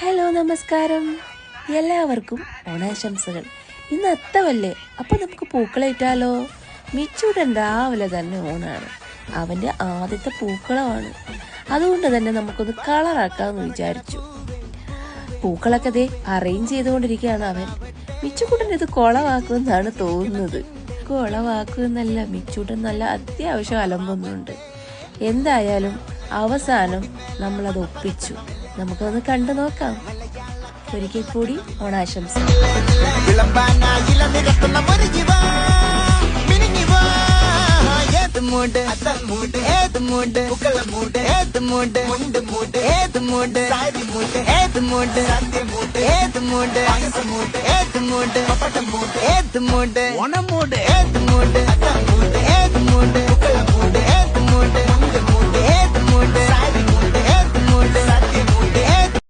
Hello നമസ്കാരം, എല്ലാവർക്കും ഓണാശംസകൾ. ഇന്ന് അത്തമല്ലേ, അപ്പം നമുക്ക് പൂക്കളയിട്ടാലോ? മിച്ചൂടൻ രാവിലെ തന്നെ ഓണാണ്, അവൻ്റെ ആദ്യത്തെ പൂക്കളമാണ്. അതുകൊണ്ട് തന്നെ നമുക്കൊന്ന് കളറാക്കാമെന്ന് വിചാരിച്ചു. പൂക്കളൊക്കെ ദേ അറേഞ്ച് ചെയ്തുകൊണ്ടിരിക്കുകയാണ് അവൻ. മിച്ചുകൂട്ടൻ ഇത് കുളവാക്കുമെന്നാണ് തോന്നുന്നത്. കുളവാക്കുമെന്നല്ല, മിച്ചൂട്ടൻ നല്ല അത്യാവശ്യം അലമ്പൊന്നുണ്ട്. എന്തായാലും അവസാനം നമ്മളത് ഒപ്പിച്ചു. നമുക്കൊന്ന് കണ്ടു നോക്കാം. ഒരിക്കൽ കൂടി ഓണാശംസ. ഓണമൂട്